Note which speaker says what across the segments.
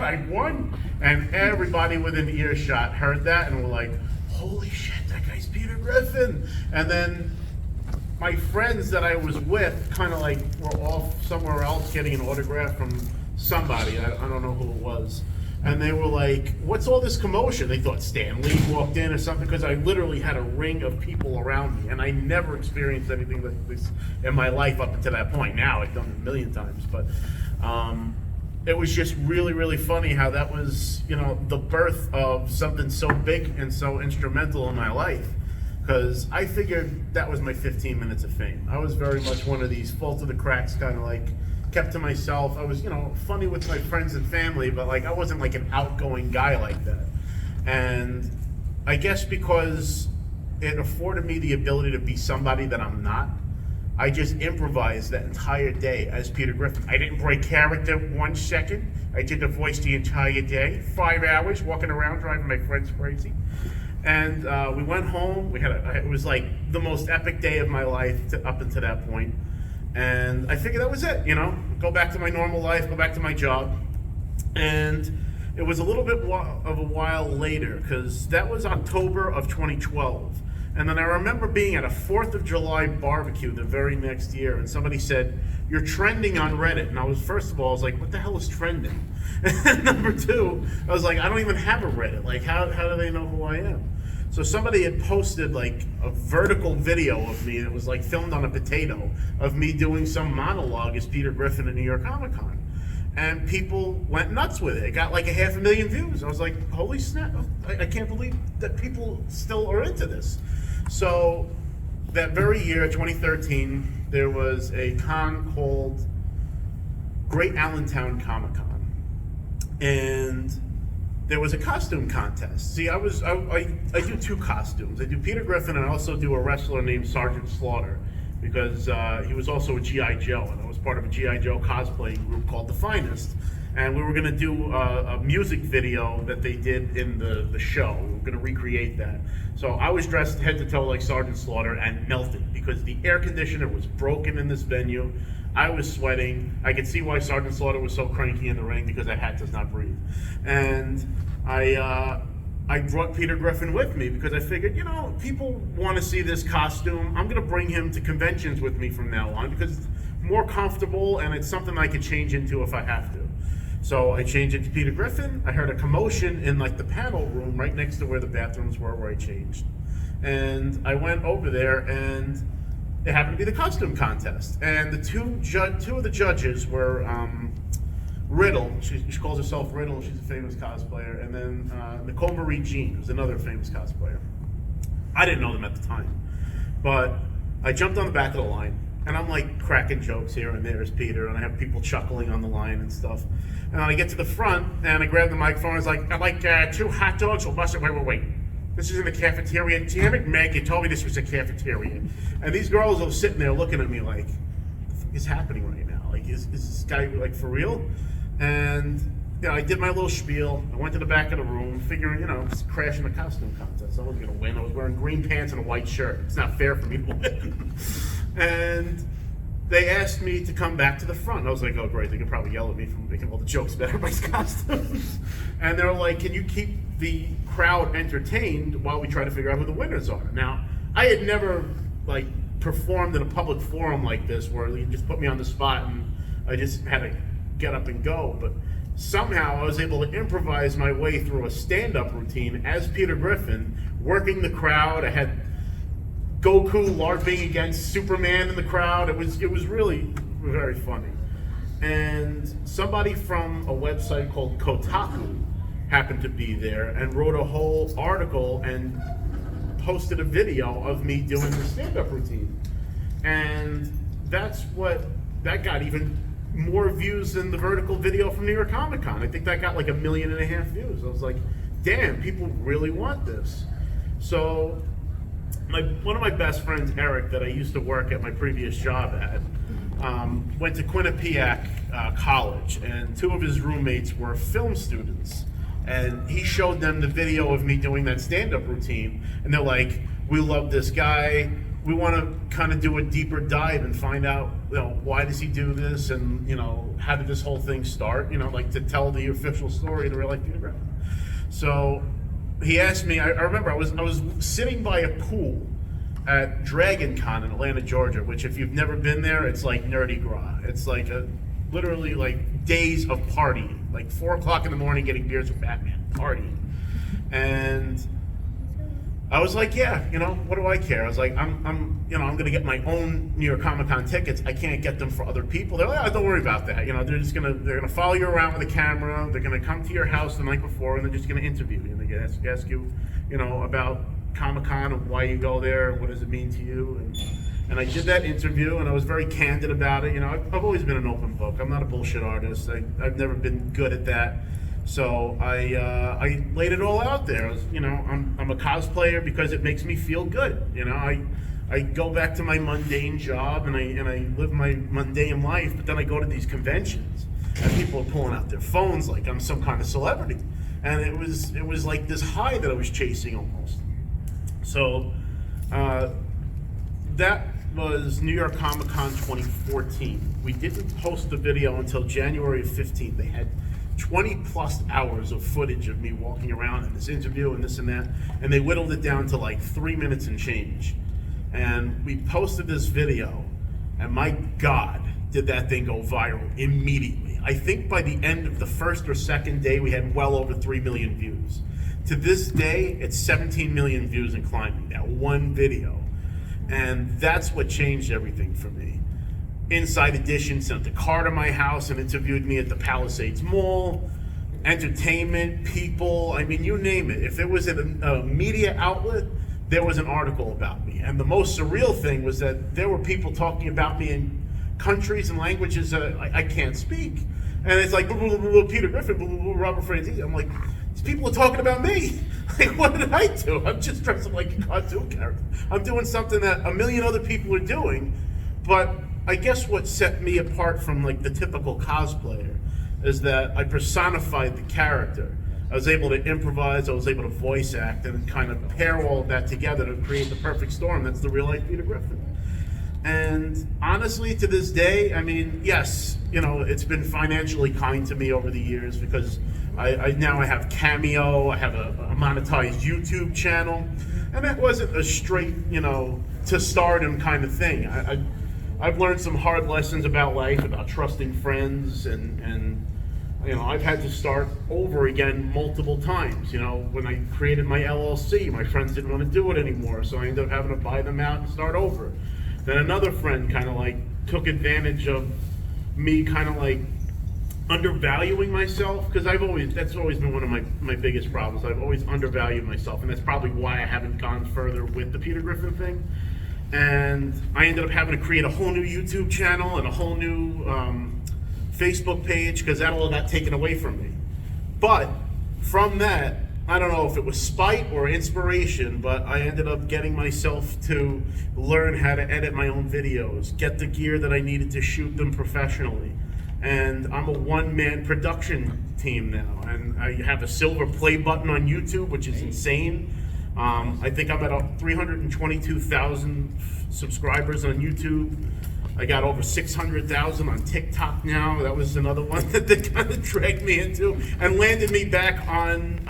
Speaker 1: I won. And everybody within earshot heard that and were like, holy shit, that guy's Peter Griffin. And then my friends that I was with kind of like were off somewhere else getting an autograph from somebody. I don't know who it was. And they were like, what's all this commotion? They thought Stan Lee walked in or something, because I literally had a ring of people around me. And I never experienced anything like this in my life up until that point. Now I've done it a million times. But it was just really, really funny how that was, you know, the birth of something so big and so instrumental in my life. Because I figured that was my 15 minutes of fame. I was very much one of these fall through the cracks kind of like, kept to myself. I was, you know, funny with my friends and family, but like I wasn't like an outgoing guy like that. And I guess because it afforded me the ability to be somebody that I'm not, I just improvised that entire day as Peter Griffin. I didn't break character 1 second. I did the voice the entire day, 5 hours walking around driving my friends crazy. And we went home. It was like the most epic day of my life up until that point. And I figured that was it, you know, go back to my normal life, go back to my job. And it was a little bit of a while later, because that was October of 2012. And then I remember being at a 4th of July barbecue the very next year, and somebody said, you're trending on Reddit. And I was, first of all, I was like, what the hell is trending? And number two, I was like, I don't even have a Reddit. Like, how do they know who I am? So somebody had posted like a vertical video of me that was like filmed on a potato of me doing some monologue as Peter Griffin at New York Comic Con. And people went nuts with it. It got like 500,000 views. I was like, holy snap, I can't believe that people still are into this. So that very year, 2013, there was a con called Great Allentown Comic Con. And there was a costume contest. See, I do 2 costumes. I do Peter Griffin, and I also do a wrestler named Sergeant Slaughter, because he was also a G.I. Joe, and I was part of a G.I. Joe cosplaying group called The Finest. And we were going to do a music video that they did in the show. We were going to recreate that. So I was dressed head to toe like Sergeant Slaughter and melted, because the air conditioner was broken in this venue. I was sweating. I could see why Sergeant Slaughter was so cranky in the ring, because that hat does not breathe. And I brought Peter Griffin with me, because I figured, you know, people want to see this costume. I'm going to bring him to conventions with me from now on, because it's more comfortable and it's something I could change into if I have to. So I changed it to Peter Griffin. I heard a commotion in like the panel room right next to where the bathrooms were, where I changed. And I went over there, and it happened to be the costume contest. And the two of the judges were Riddle. She calls herself Riddle. She's a famous cosplayer. And then Nicole Marie Jean, who's another famous cosplayer. I didn't know them at the time. But I jumped on the back of the line, and I'm like cracking jokes here and there as Peter, and I have people chuckling on the line and stuff. And then I get to the front, and I grab the microphone. I was like, I'd like 2 hot dogs. Or wait. This is in the cafeteria. Damn it, Meg, you told me this was a cafeteria. And these girls are sitting there looking at me like, what the fuck is happening right now? Like, is this guy like for real? And you know, I did my little spiel. I went to the back of the room, figuring, you know, just crashing the costume contest. I wasn't gonna win. I was wearing green pants and a white shirt. It's not fair for me to win. And they asked me to come back to the front. I was like, oh great, they could probably yell at me for making all the jokes about everybody's costumes. And they were like, can you keep the crowd entertained while we try to figure out who the winners are? Now, I had never like performed in a public forum like this, where you just put me on the spot and I just had to get up and go. But somehow I was able to improvise my way through a stand-up routine as Peter Griffin, working the crowd. I had Goku LARPing against Superman in the crowd. It was really very funny. And somebody from a website called Kotaku happened to be there and wrote a whole article and posted a video of me doing the stand-up routine. And that got even more views than the vertical video from New York Comic Con. I think that got like 1.5 million views. I was like, damn, people really want this. So one of my best friends, Eric, that I used to work at my previous job at, went to Quinnipiac College, and 2 of his roommates were film students. And he showed them the video of me doing that stand-up routine, and they're like, we love this guy. We want to kind of do a deeper dive and find out why does he do this, and how did this whole thing start? Like to tell the official story of the real life Peter Griffin. So he asked me. I remember I was sitting by a pool at Dragon Con in Atlanta, Georgia. Which, if you've never been there, it's like nerdy gras. It's like literally like days of partying, like 4 o'clock in the morning, getting beers with Batman, partying, and I was like, yeah, what do I care? I was like, I'm gonna get my own New York Comic Con tickets. I can't get them for other people. They're like, oh, don't worry about that. They're gonna follow you around with a camera. They're gonna come to your house the night before, and they're just gonna interview you. And they ask you, about Comic Con and why you go there, and what does it mean to you. And I did that interview, and I was very candid about it. I've always been an open book. I'm not a bullshit artist. I've never been good at that. So I laid it all out there. I'm a cosplayer because it makes me feel good. I go back to my mundane job and I live my mundane life, but then I go to these conventions and people are pulling out their phones like I'm some kind of celebrity, and it was like this high that I was chasing almost. So that was New York Comic Con 2014. We didn't post the video until January 15th. They had 20 plus hours of footage of me walking around in this interview and this and that, and they whittled it down to like 3 minutes and change. And we posted this video, and my God, did that thing go viral immediately. I think by the end of the first or second day, we had well over 3 million views. To this day, it's 17 million views and climbing, that one video. And that's what changed everything for me. Inside Edition sent a car to my house and interviewed me at the Palisades Mall. Entertainment, people, you name it. If it was a media outlet, there was an article about me. And the most surreal thing was that there were people talking about me in countries and languages that I can't speak. And it's like, Peter Griffin, Robert Franzese. I'm like, these people are talking about me. Like, what did I do? I'm just dressed up like a cartoon character. I'm doing something that a million other people are doing. But I guess what set me apart from like the typical cosplayer is that I personified the character. I was able to improvise, I was able to voice act, and kind of pair all of that together to create the perfect storm. That's the real life Peter Griffin. And honestly, to this day, yes, it's been financially kind to me over the years because I now have Cameo, I have a monetized YouTube channel, and that wasn't a straight, to stardom kind of thing. I've learned some hard lessons about life, about trusting friends, and I've had to start over again multiple times. When I created my LLC, my friends didn't want to do it anymore, so I ended up having to buy them out and start over. Then another friend kind of like took advantage of me kind of like undervaluing myself, because that's always been one of my biggest problems. I've always undervalued myself, and that's probably why I haven't gone further with the Peter Griffin thing. And I ended up having to create a whole new YouTube channel and a whole new Facebook page, because that all got taken away from me. But from that, I don't know if it was spite or inspiration, but I ended up getting myself to learn how to edit my own videos, get the gear that I needed to shoot them professionally. And I'm a one-man production team now, and I have a silver play button on YouTube, which is insane. I think I'm at 322,000 subscribers on YouTube. I got over 600,000 on TikTok now. That was another one that they kind of dragged me into and landed me back on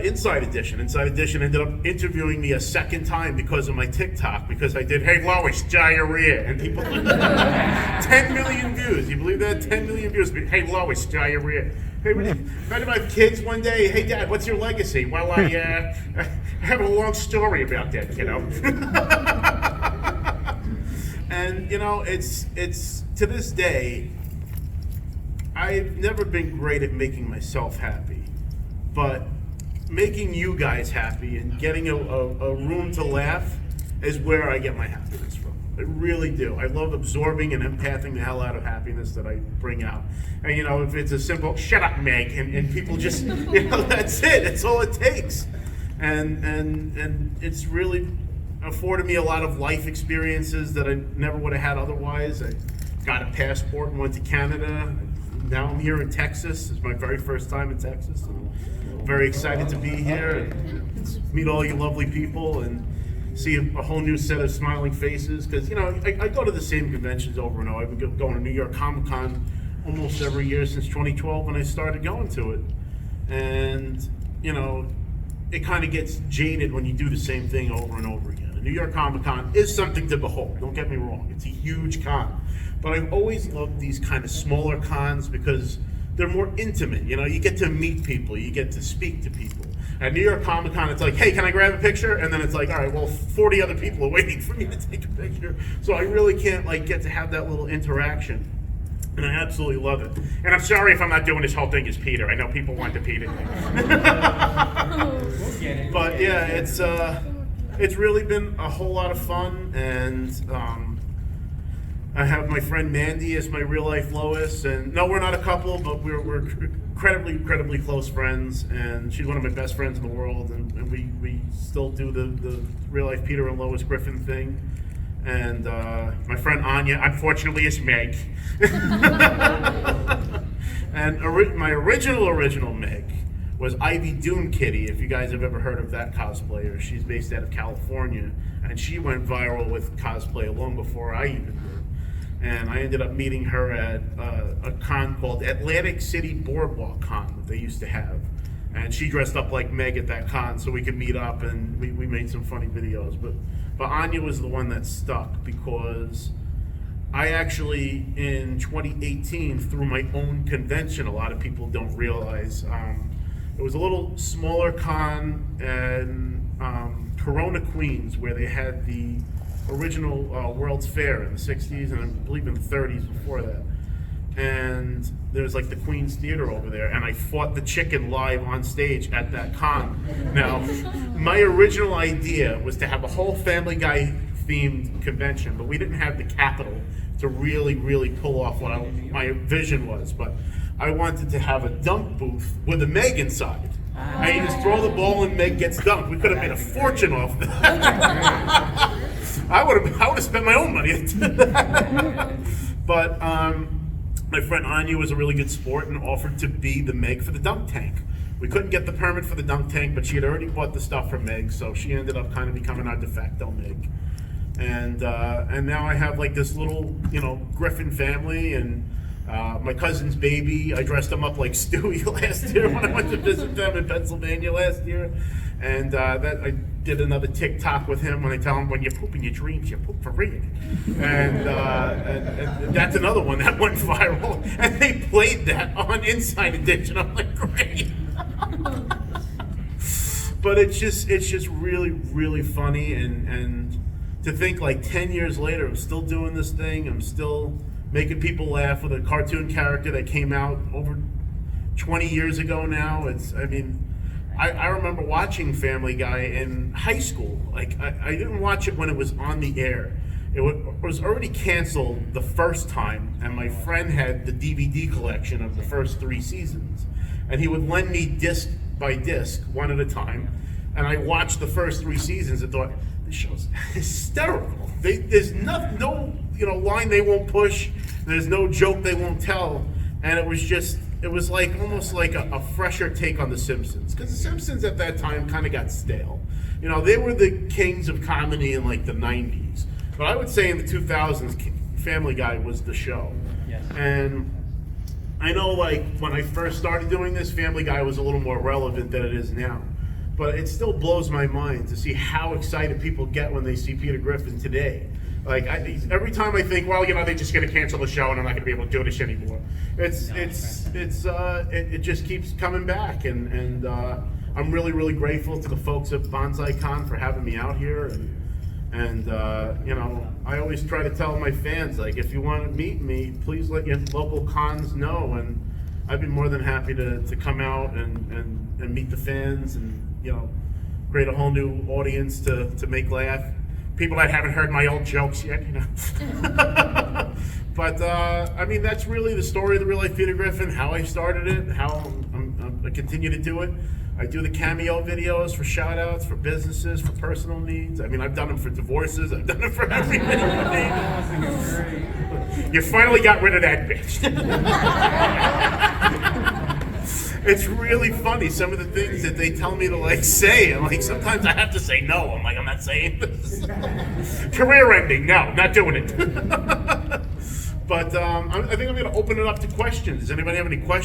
Speaker 1: Inside Edition. Inside Edition ended up interviewing me a second time because of my TikTok, because I did, hey Lois, diarrhea, and people 10 million views. You believe that? 10 million views. Hey Lois, diarrhea. Hey, I had my kids one day, hey Dad, what's your legacy? Well, I have a long story about that, kiddo. And it's to this day, I've never been great at making myself happy, but making you guys happy and getting a room to laugh is where I get my happiness from. I really do. I love absorbing and empathing the hell out of happiness that I bring out. And if it's a simple "shut up, Meg," and people just that's it. That's all it takes. And it's really afforded me a lot of life experiences that I never would have had otherwise. I got a passport and went to Canada. Now I'm here in Texas. It's my very first time in Texas. I'm very excited to be here and meet all you lovely people. And see a whole new set of smiling faces. Because, you know, I go to the same conventions over and over. I've been going to New York Comic Con almost every year since 2012 when I started going to it. And, you know, it kind of gets jaded when you do the same thing over and over again. And New York Comic Con is something to behold, don't get me wrong. It's a huge con. But I've always loved these kind of smaller cons because they're more intimate. You know, you get to meet people, you get to speak to people. At New York Comic Con, it's like, hey, can I grab a picture? And then it's like, all right, well, 40 other people are waiting for me to take a picture. So I really can't like get to have that little interaction. And I absolutely love it. And I'm sorry if I'm not doing this whole thing as Peter. I know people want the Peter thing. But yeah, it's really been a whole lot of fun. And I have my friend Mandy as my real life Lois. And no, we're not a couple, but we're incredibly close friends. And she's one of my best friends in the world. And we still do the real life Peter and Lois Griffin thing. And my friend Anya, unfortunately, is Meg. And my original Meg was Ivy Doom Kitty, if you guys have ever heard of that cosplayer. She's based out of California, and she went viral with cosplay long before I even did. And I ended up meeting her at a con called Atlantic City Boardwalk Con that they used to have. And she dressed up like Meg at that con so we could meet up, and we made some funny videos. But Anya was the one that stuck because I actually, in 2018, threw my own convention. A lot of people don't realize. It was a little smaller con in Corona, Queens, where they had the original World's Fair in the 60s and I believe in the 30s before that. And there's like the Queens Theater over there, and I fought the chicken live on stage at that con. Now, my original idea was to have a whole Family Guy themed convention, but we didn't have the capital to really pull off what my vision was. But I wanted to have a dunk booth with a Meg inside. And you just throw the ball and Meg gets dunked. We could have made a fortune off that. I would have spent my own money to that. But my friend Anya was a really good sport and offered to be the Meg for the dunk tank. We couldn't get the permit for the dunk tank, but she had already bought the stuff for Meg, so she ended up kind of becoming our de facto Meg. And now I have like this little, you know, Griffin family, and my cousin's baby. I dressed him up like Stewie last year when I went to visit them in Pennsylvania last year. And that I did another TikTok with him when I tell him, when you poop in your dreams, you poop for real. And that's another one that went viral. And they played that on Inside Edition. I'm like, great. But it's just really funny, and to think like 10 years later, I'm still doing this thing. I'm still making people laugh with a cartoon character that came out over 20 years ago now. I remember watching Family Guy in high school. Like, I didn't watch it when it was on the air. It was already canceled the first time, and my friend had the DVD collection of the first 3 seasons. And he would lend me disc by disc, one at a time. And I watched the first 3 seasons and thought, this show's hysterical. There's no line they won't push. There's no joke they won't tell. And it was like almost like a fresher take on The Simpsons, because The Simpsons at that time kind of got stale. You know, they were the kings of comedy in like the 90s, but I would say in the 2000s, Family Guy was the show. Yes. And I know, like, when I first started doing this, Family Guy was a little more relevant than it is now, but it still blows my mind to see how excited people get when they see Peter Griffin today. Like, every time I think, well, you know, they're just going to cancel the show and I'm not going to be able to do this anymore. It just keeps coming back, and I'm really grateful to the folks at Bonsai Con for having me out here, and you know, I always try to tell my fans, like, if you want to meet me, please let your local cons know, and I'd be more than happy to come out and meet the fans, and, you know, create a whole new audience to make laugh. People that haven't heard my old jokes yet, you know. But, I mean, that's really the story of the real life Peter Griffin, how I started it, how I continue to do it. I do the cameo videos for shout outs, for businesses, for personal needs. I mean, I've done them for divorces, I've done them for everything. You finally got rid of that bitch. It's really funny, some of the things that they tell me to like say, and like sometimes I have to say no. I'm like, I'm not saying this. Career ending, no, not doing it. But I think I'm going to open it up to questions. Does anybody have any questions?